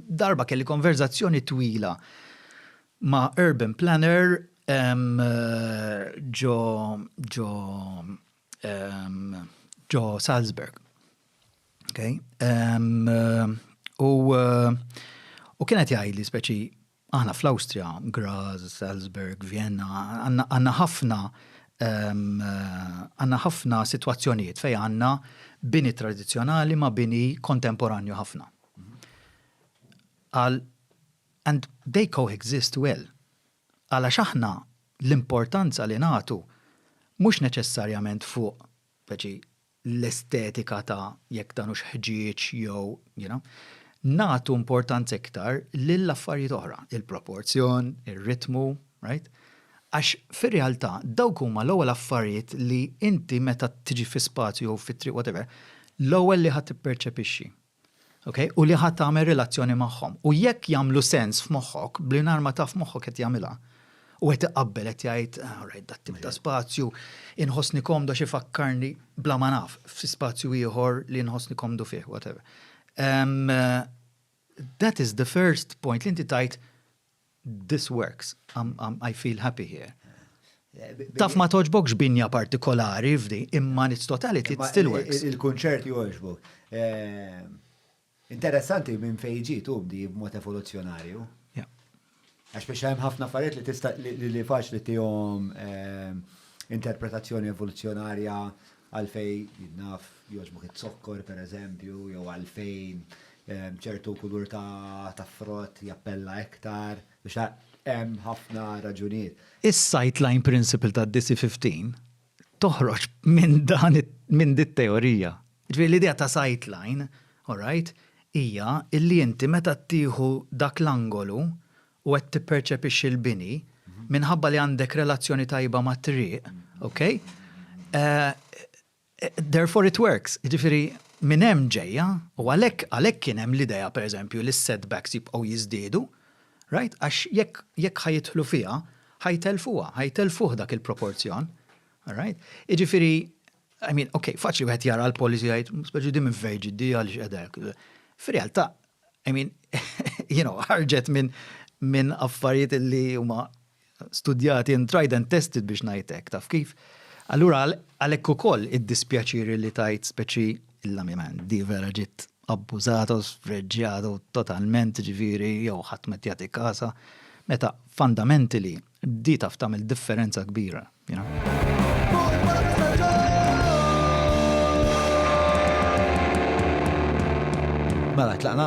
Darba kelli konverzazzjoni twila ma' urban planner ġo Salzburg. Okay? U kienet jgħidli speċi aħna fl-Awstrija, Graz, Salzburg, Vienna, għanna ħafna situazzjonijiet fej għanna bini tradizjonali ma bini kontemporanju ħafna. And they coexist well. Għala xaħna l-importanza li natu mux neċessarjament fuq l-estetika ta' jekk danux ħġieġ jew, natu importanza iktar lill-affarijiet oħra, il-proporzjon, il-ritmu, right? Għax fir-realtà dawk huma l-ewwel affarijiet li inti meta tiġi fi spazju jew fit-triq whatever, l-ewwel li ħadd tipperċepixxi. Okay? U li ħadd tagħmel relazzjoni magħhom. U jekk jagħmlu sens f'moħħok, blinar ma taf moħħok qed jagħmilha. U qed iqabbel qed jgħid, right, dat tip ta' spazju inħossni komdu xi fakkarni bla ma naf fi spazju ieħor li inħossni komdu fih, whatever. That is the first point li inti tajt this works. I feel happy here. Taf ma toġbokx binja partikolari f'di, imma its totality it still works. Il-kunċert joġbok. Interessanti minn fejġi tu bdi b'mod evoluzzjonarju. Għax biex hemm ħafna affarijiet li tista' li faċli tihom interpretazzjoni evoluzzjonarja għalfej naf joġbok it-sokkor pereżempju, jew għalfejn ċertu kulur ta' frott jappella iktar, biex hemm ħafna raġunijiet. Is-sightline principle ta' DC-15 toħroġ minn dit-teorija. Ġifieri l-idea ta' sightline, all right, hija illi inti meta tieħu dak l-angolu u qed tipperċepixxi l-bini minħabba li għandek relazzjoni tajba mat-triq, okay? Therefore it works. Ġifieri minn hemm ġejja u għalhekk kien hemm l-idea pereżempju li s-setbacks jibqgħu jiżdiedu, right? Għax jekk ħajidħlu fiha, ħajtelfuh dak il-proporzjon, all right? Ġifieri, I mean, okay, faċli wieħed jara l-policy jgħid speċi di minn fejn ġiddi għaliex qedek. Fir-realtà, I mean, ħarġet minn affarijiet li huma studjati and tried and tested biex ngħidlek, taf kif. Allura għalhekk ukoll id-dispjaċiri li tajt speċi il-lamiman di vera ġiet abbużato, sfreġġjato totalment ġifieri jew ħadd met jagħti kasa, meta fundamentally di taf tagħmel differenza kbira, you know. Mela, tlaqna?